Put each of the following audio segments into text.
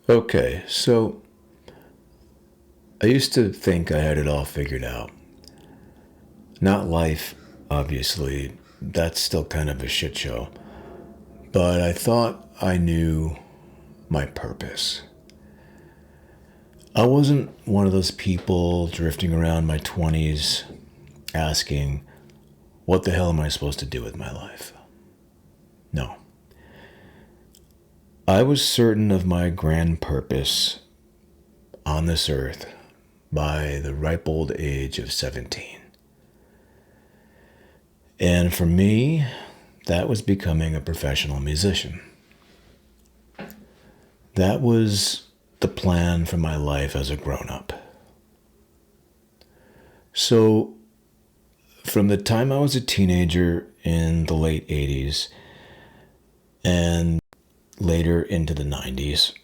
Okay, so I used to think I had it all figured out. Not life, obviously. That's still kind of a shit show. But I thought I knew my purpose. I wasn't one of those people drifting around my 20s asking, what the hell am I supposed to do with my life? No. I was certain of my grand purpose on this earth by the ripe old age of 17. And for me, that was becoming a professional musician. That was the plan for my life as a grown up. So, from the time I was a teenager in the late 80s and later into the 90s,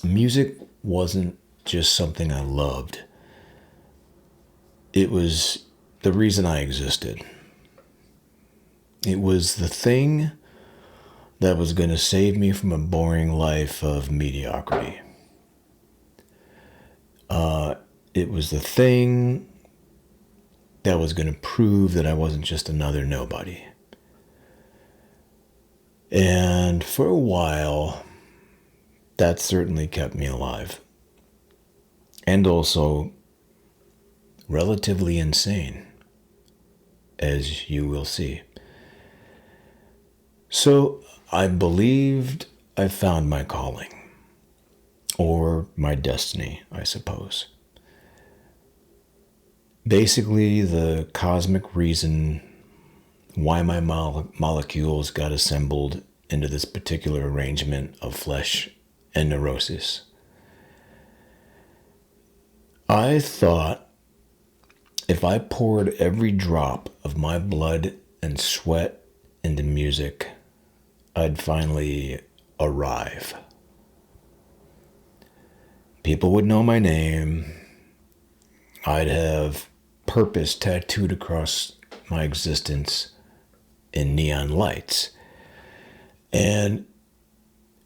music wasn't just something I loved, it was the reason I existed. It was the thing that was going to save me from a boring life of mediocrity. It was the thing that was going to prove that I wasn't just another nobody. And for a while, that certainly kept me alive. And also relatively insane, as you will see. So I believed I found my calling, or my destiny, I suppose. Basically, the cosmic reason why my molecules got assembled into this particular arrangement of flesh and neurosis. I thought if I poured every drop of my blood and sweat into music, I'd finally arrive. People would know my name. I'd have purpose tattooed across my existence in neon lights. And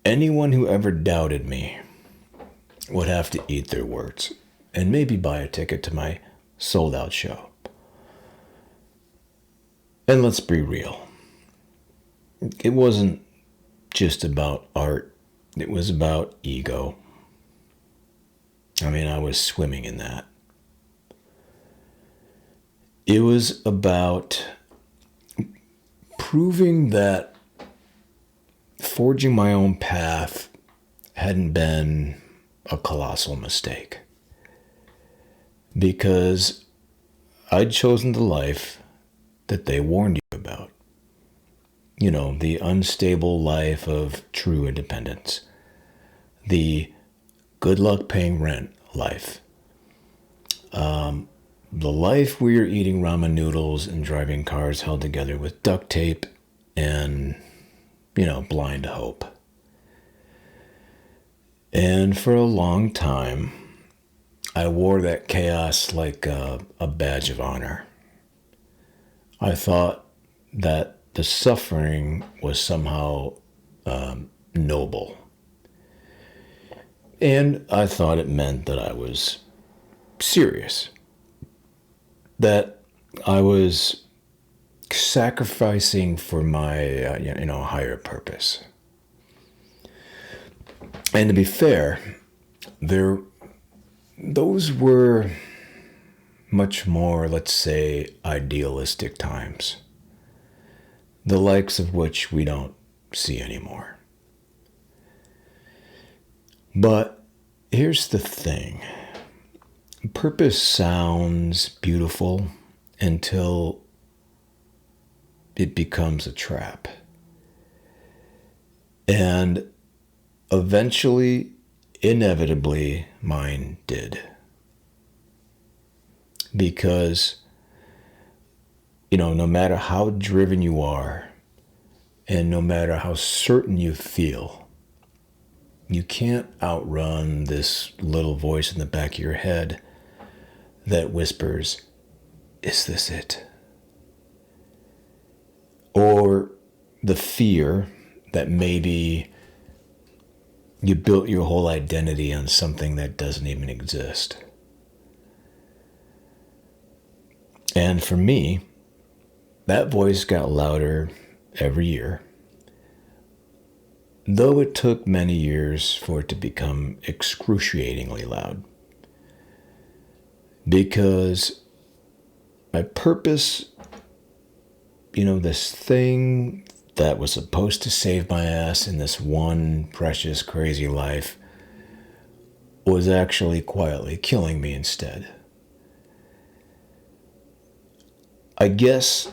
anyone who ever doubted me would have to eat their words and maybe buy a ticket to my sold out show. And let's be real. It wasn't just about art. It was about ego. I mean, I was swimming in that. It was about proving that forging my own path hadn't been a colossal mistake. Because I'd chosen the life that they warned you about. You know, the unstable life of true independence. The good luck paying rent life. The life where you're eating ramen noodles and driving cars held together with duct tape and, blind hope. And for a long time, I wore that chaos like a badge of honor. I thought that the suffering was somehow noble. And I thought it meant that I was serious. That I was sacrificing for my, higher purpose. And to be fair, those were much more, let's say, idealistic times, the likes of which we don't see anymore. But here's the thing. Purpose sounds beautiful until it becomes a trap. And eventually, inevitably, mine did. Because, no matter how driven you are, and no matter how certain you feel, you can't outrun this little voice in the back of your head that whispers, "Is this it?" Or the fear that maybe You built your whole identity on something that doesn't even exist. And for me, that voice got louder every year, though it took many years for it to become excruciatingly loud. Because my purpose, this thing that was supposed to save my ass in this one precious, crazy life, was actually quietly killing me instead. I guess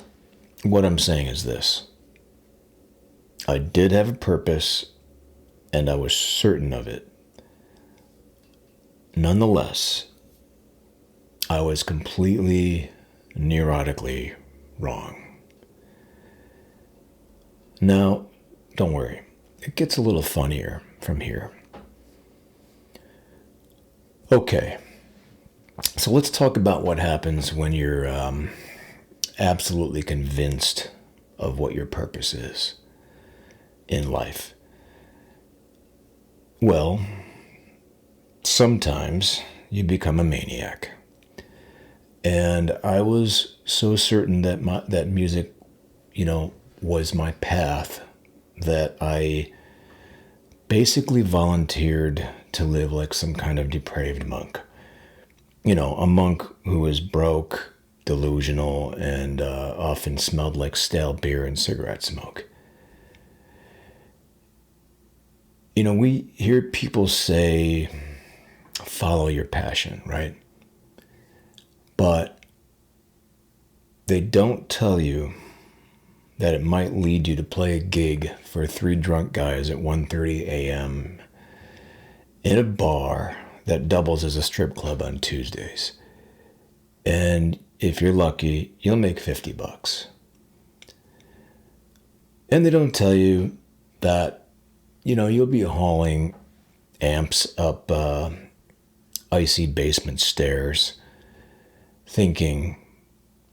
what I'm saying is this. I did have a purpose, and I was certain of it. Nonetheless, I was completely, neurotically wrong. Now, don't worry. It gets a little funnier from here. Okay, so let's talk about what happens when you're absolutely convinced of what your purpose is in life. Well, sometimes you become a maniac. And I was so certain that that music, was my path, that I basically volunteered to live like some kind of depraved monk. A monk who was broke, delusional, and often smelled like stale beer and cigarette smoke. We hear people say, follow your passion, right? But they don't tell you that it might lead you to play a gig for 3 drunk guys at 1:30 a.m. in a bar that doubles as a strip club on Tuesdays. And if you're lucky, you'll make $50. And they don't tell you that, you'll be hauling amps up icy basement stairs, thinking,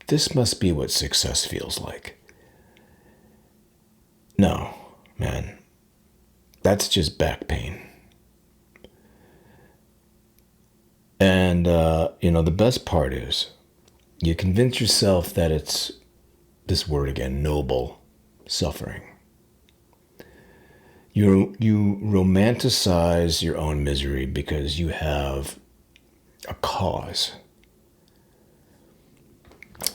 this must be what success feels like. No, man, that's just back pain. And, the best part is you convince yourself that it's, this word again, noble suffering. You romanticize your own misery because you have a cause.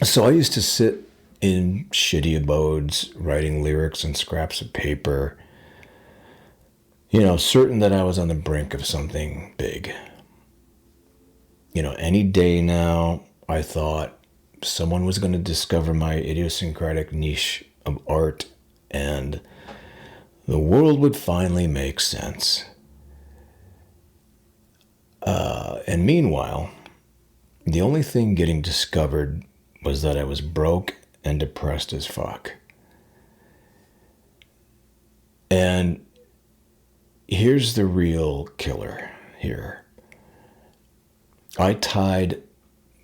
So I used to sit in shitty abodes, writing lyrics on scraps of paper, certain that I was on the brink of something big. Any day now, I thought someone was going to discover my idiosyncratic niche of art, and the world would finally make sense. And meanwhile, the only thing getting discovered was that I was broke and depressed as fuck. And here's the real killer here. I tied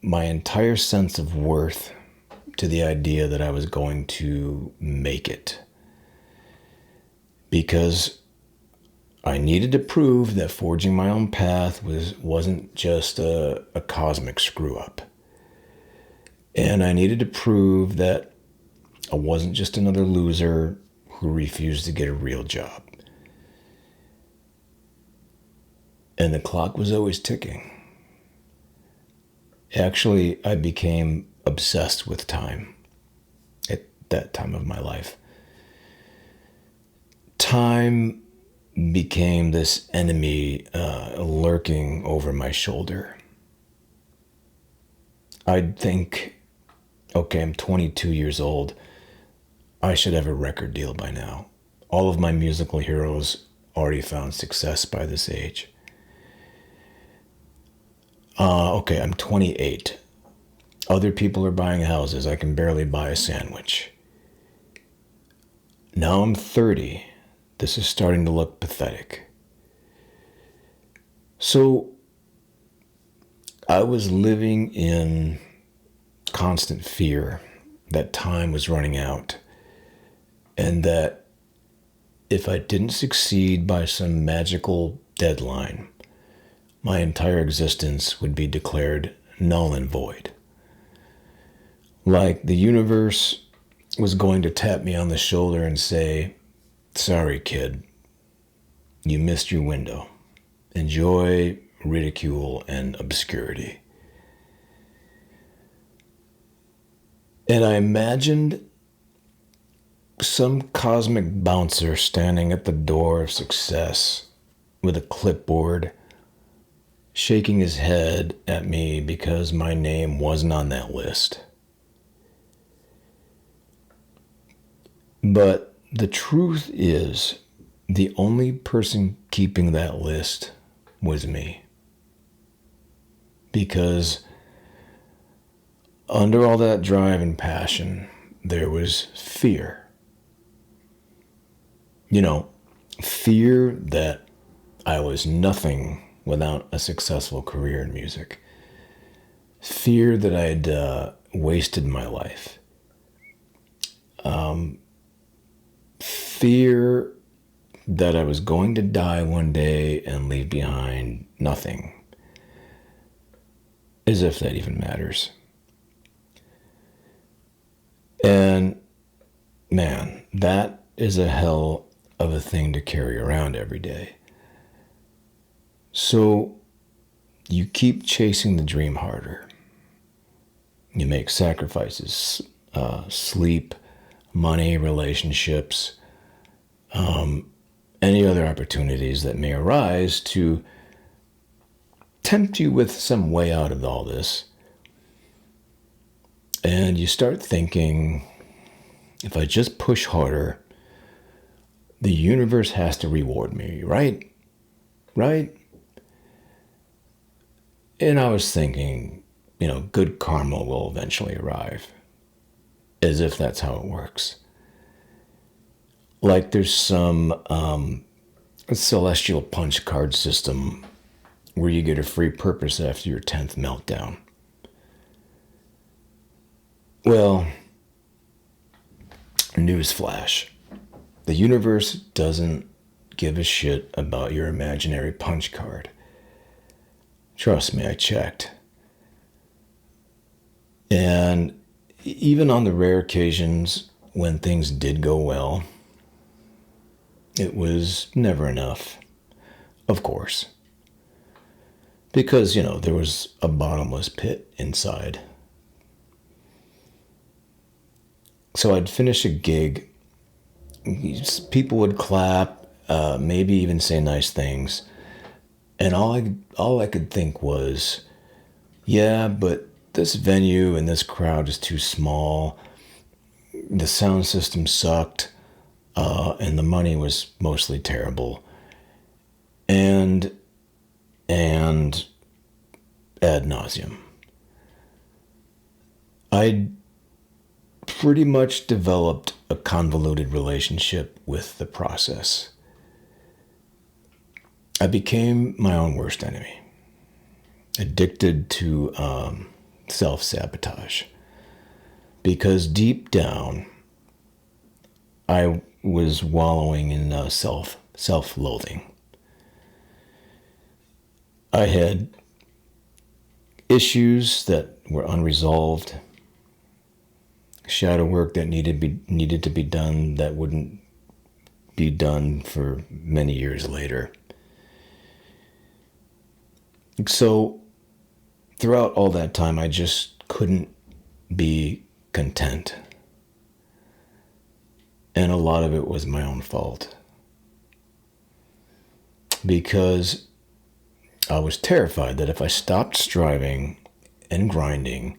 my entire sense of worth to the idea that I was going to make it. Because I needed to prove that forging my own path wasn't just a cosmic screw-up. And I needed to prove that I wasn't just another loser who refused to get a real job. And the clock was always ticking. Actually, I became obsessed with time at that time of my life. Time became this enemy lurking over my shoulder. I'd think, okay, I'm 22 years old. I should have a record deal by now. All of my musical heroes already found success by this age. Okay, I'm 28. Other people are buying houses. I can barely buy a sandwich. Now I'm 30. This is starting to look pathetic. So I was living in constant fear that time was running out and that if I didn't succeed by some magical deadline, my entire existence would be declared null and void. Like the universe was going to tap me on the shoulder and say, "Sorry, kid, you missed your window. Enjoy ridicule and obscurity." And I imagined some cosmic bouncer standing at the door of success with a clipboard, shaking his head at me because my name wasn't on that list. But the truth is, the only person keeping that list was me. Because under all that drive and passion, there was fear. Fear that I was nothing without a successful career in music. Fear that I'd wasted my life. Fear that I was going to die one day and leave behind nothing. As if that even matters. And man, that is a hell of a thing to carry around every day. So you keep chasing the dream harder. You make sacrifices, sleep, money, relationships, any other opportunities that may arise to tempt you with some way out of all this. And you start thinking, if I just push harder, the universe has to reward me, right? Right? And I was thinking, good karma will eventually arrive. As if that's how it works. Like there's some celestial punch card system where you get a free purpose after your 10th meltdown. Well, newsflash. The universe doesn't give a shit about your imaginary punch card. Trust me, I checked. And even on the rare occasions when things did go well, it was never enough, of course. Because, there was a bottomless pit inside. So I'd finish a gig, people would clap, maybe even say nice things. And all I could think was, yeah, but this venue and this crowd is too small. The sound system sucked, and the money was mostly terrible. And ad nauseum. I'd pretty much developed a convoluted relationship with the process. I became my own worst enemy, addicted to self-sabotage, because deep down, I was wallowing in self-loathing. I had issues that were unresolved, shadow work that needed to be done that wouldn't be done for many years later. So throughout all that time, I just couldn't be content. And a lot of it was my own fault. Because I was terrified that if I stopped striving and grinding,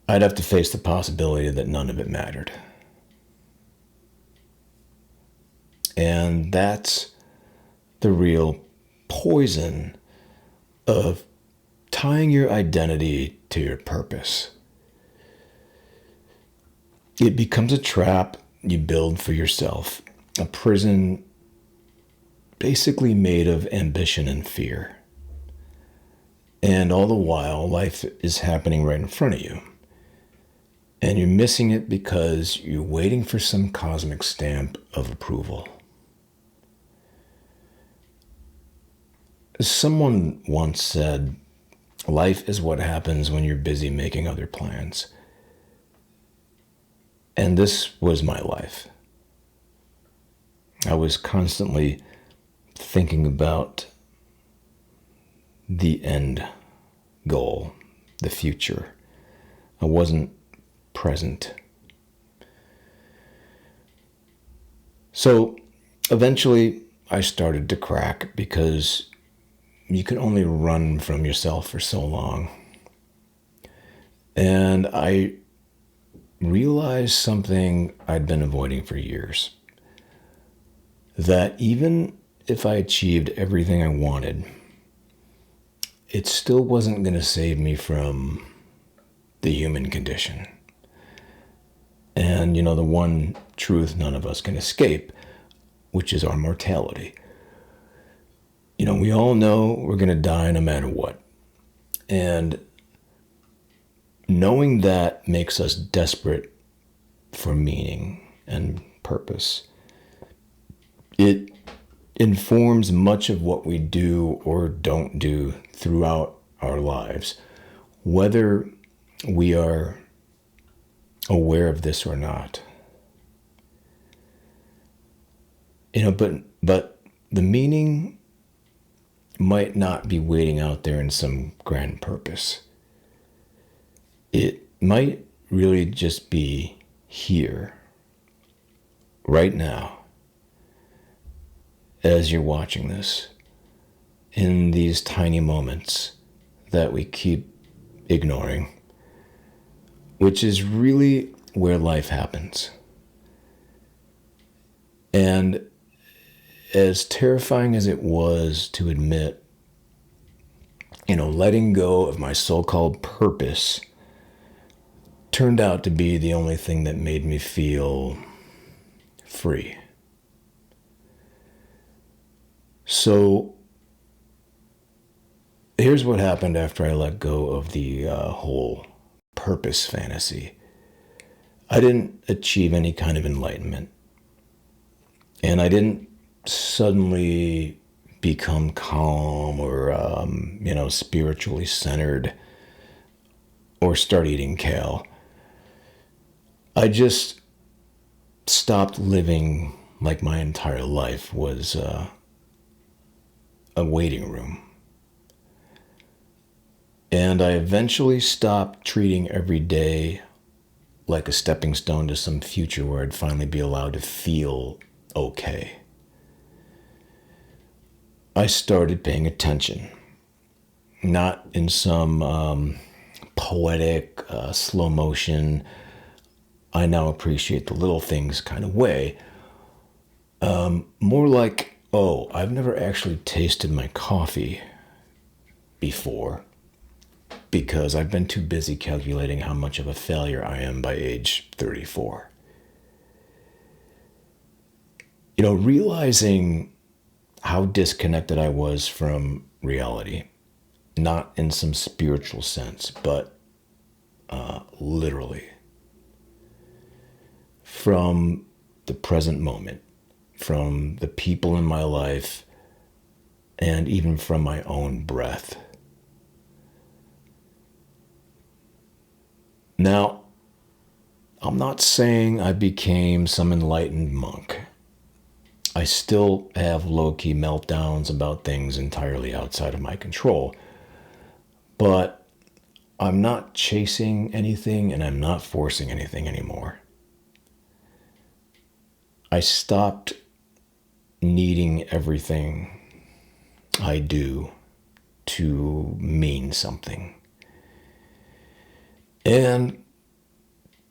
I'd have to face the possibility that none of it mattered. And that's the real poison of tying your identity to your purpose. It becomes a trap you build for yourself, a prison basically made of ambition and fear. And all the while, life is happening right in front of you. And you're missing it because you're waiting for some cosmic stamp of approval. Someone once said, life is what happens when you're busy making other plans. And this was my life. I was constantly thinking about the end goal, the future. I wasn't present. So eventually I started to crack because you can only run from yourself for so long. And I realized something I'd been avoiding for years. That even if I achieved everything I wanted, it still wasn't going to save me from the human condition. And, the one truth none of us can escape, which is our mortality. We all know we're going to die no matter what. And knowing that makes us desperate for meaning and purpose. It informs much of what we do or don't do throughout our lives, whether we are aware of this or not. But the meaning might not be waiting out there in some grand purpose. It might really just be here, right now, as you're watching this, in these tiny moments that we keep ignoring, which is really where life happens. And as terrifying as it was to admit, letting go of my so-called purpose turned out to be the only thing that made me feel free. So here's what happened after I let go of the whole purpose fantasy. I didn't achieve any kind of enlightenment. And I didn't suddenly become calm or, spiritually centered or start eating kale. I just stopped living like my entire life was a waiting room. And I eventually stopped treating every day like a stepping stone to some future where I'd finally be allowed to feel okay. I started paying attention, not in some poetic, slow motion, I now appreciate the little things kind of way. More like, I've never actually tasted my coffee before because I've been too busy calculating how much of a failure I am by age 34. Realizing how disconnected I was from reality, not in some spiritual sense, but literally from the present moment, from the people in my life, and even from my own breath. Now, I'm not saying I became some enlightened monk. I still have low-key meltdowns about things entirely outside of my control. But I'm not chasing anything and I'm not forcing anything anymore. I stopped needing everything I do to mean something. And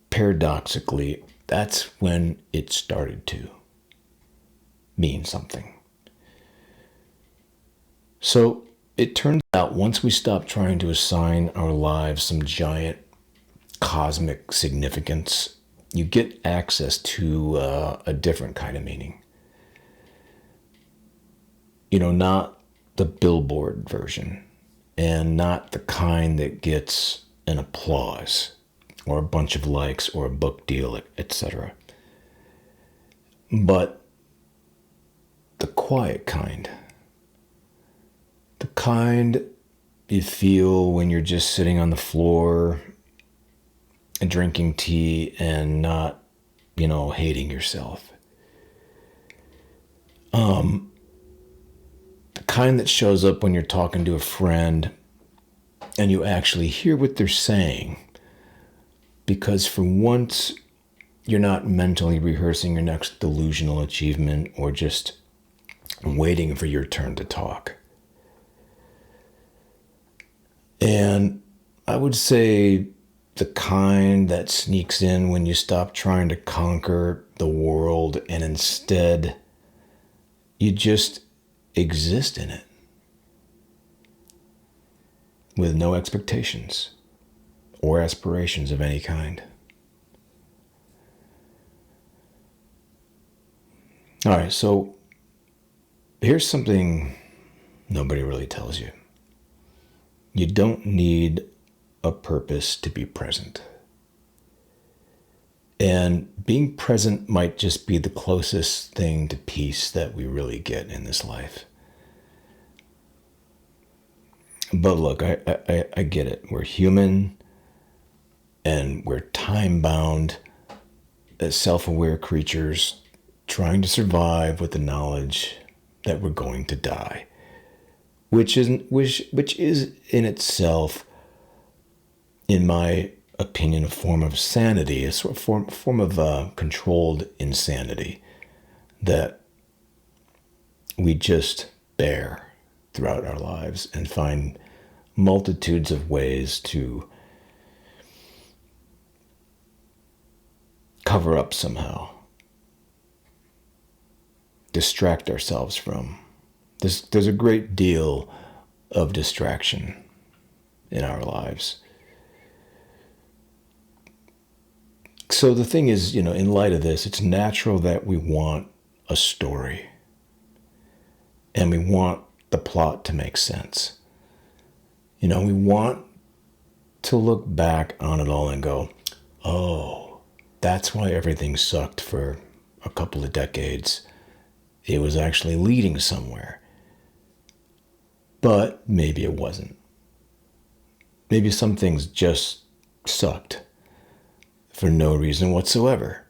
paradoxically, that's when it started to mean something. So it turns out once we stop trying to assign our lives some giant cosmic significance, you get access to a different kind of meaning. Not the billboard version, and not the kind that gets an applause or a bunch of likes or a book deal, etc. But the quiet kind, the kind you feel when you're just sitting on the floor and drinking tea and not, hating yourself. The kind that shows up when you're talking to a friend and you actually hear what they're saying, because for once you're not mentally rehearsing your next delusional achievement or just waiting for your turn to talk. And I would say the kind that sneaks in when you stop trying to conquer the world and instead you just exist in it with no expectations or aspirations of any kind. All right, so here's something nobody really tells you. You don't need a purpose to be present. And being present might just be the closest thing to peace that we really get in this life. But look, I get it. We're human and we're time-bound as self-aware creatures trying to survive with the knowledge that we're going to die, which is in itself, in my opinion, a form of sanity, a sort of form of controlled insanity that we just bear throughout our lives and find multitudes of ways to cover up somehow, distract ourselves from. There's a great deal of distraction in our lives. So the thing is, in light of this, it's natural that we want a story and we want the plot to make sense. We want to look back on it all and go, oh, that's why everything sucked for a couple of decades. It was actually leading somewhere. But maybe it wasn't. Maybe some things just sucked for no reason whatsoever.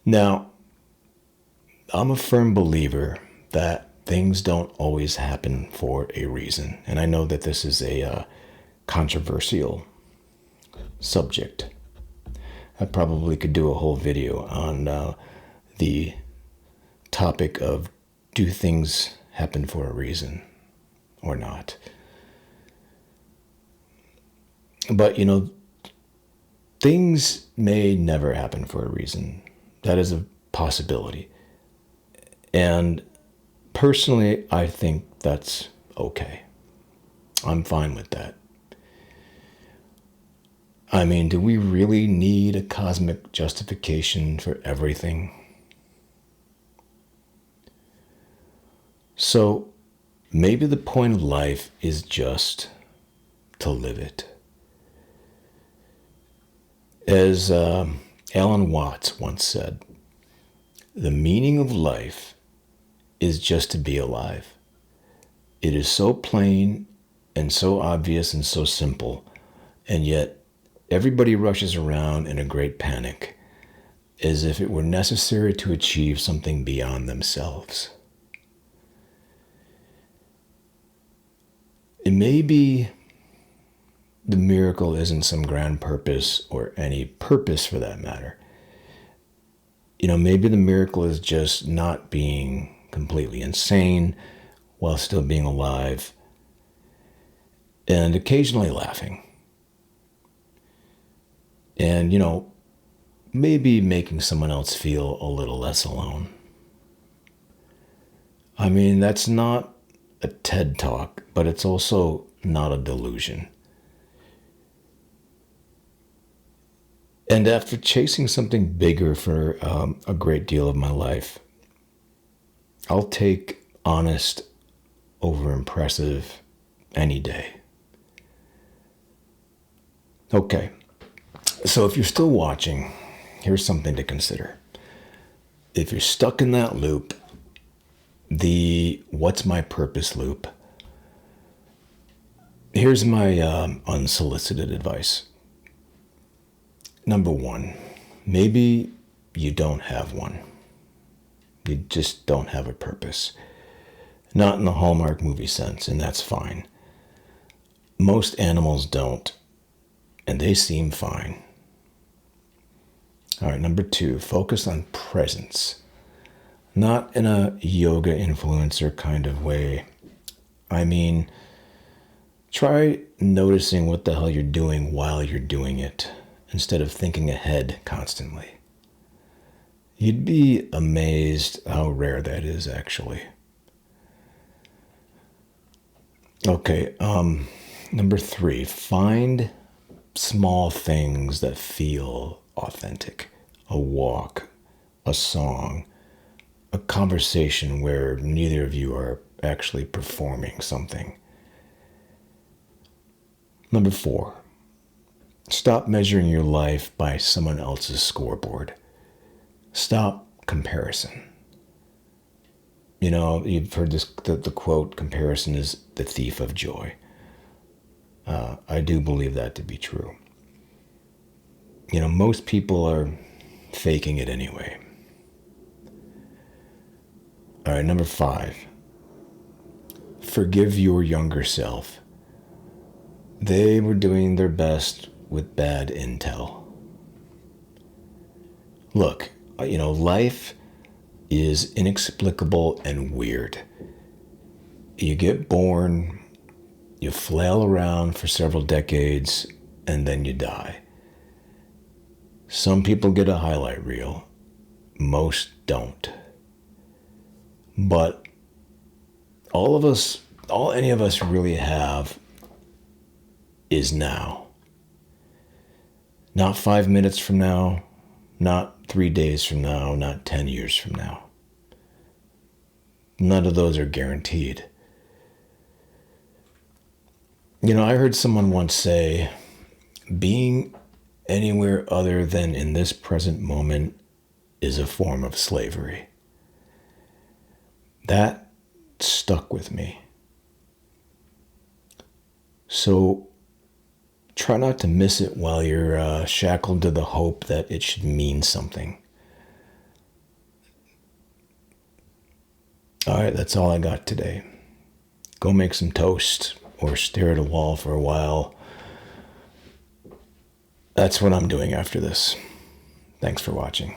Now, I'm a firm believer that things don't always happen for a reason. And I know that this is a controversial subject. I probably could do a whole video on the topic of, do things happen for a reason or not? But, things may never happen for a reason. That is a possibility. And personally, I think that's okay. I'm fine with that. I mean, do we really need a cosmic justification for everything? So maybe the point of life is just to live it. As Alan Watts once said, the meaning of life is just to be alive. It is so plain and so obvious and so simple, and yet everybody rushes around in a great panic, as if it were necessary to achieve something beyond themselves. And maybe the miracle isn't some grand purpose, or any purpose for that matter. Maybe the miracle is just not being completely insane while still being alive and occasionally laughing. And, maybe making someone else feel a little less alone. I mean, that's not a TED Talk, but it's also not a delusion. And after chasing something bigger for a great deal of my life, I'll take honest over impressive any day. Okay, so if you're still watching, here's something to consider. If you're stuck in that loop, the what's my purpose loop, here's my unsolicited advice. Number one, maybe you don't have one. You just don't have a purpose. Not in the Hallmark movie sense, and that's fine. Most animals don't, and they seem fine. All right, number two, focus on presence. Not in a yoga influencer kind of way. I mean, try noticing what the hell you're doing while you're doing it, instead of thinking ahead constantly. You'd be amazed how rare that is, actually. Okay, number three, find small things that feel authentic. A walk, a song, a conversation where neither of you are actually performing something. Number four, stop measuring your life by someone else's scoreboard. Stop comparison. You know, you've heard this, the quote, comparison is the thief of joy. I do believe that to be true. You know, most people are faking it anyway. All right, number five, forgive your younger self. They were doing their best with bad intel. Look, you know, life is inexplicable and weird. You get born, you flail around for several decades, and then you die. Some people get a highlight reel, most don't. But all any of us really have is now. Not 5 minutes from now, not 3 days from now, not 10 years from now. None of those are guaranteed. You know, I heard someone once say, being anywhere other than in this present moment is a form of slavery. That stuck with me. So try not to miss it while you're shackled to the hope that it should mean something. All right, that's all I got today. Go make some toast or stare at a wall for a while. That's what I'm doing after this. Thanks for watching.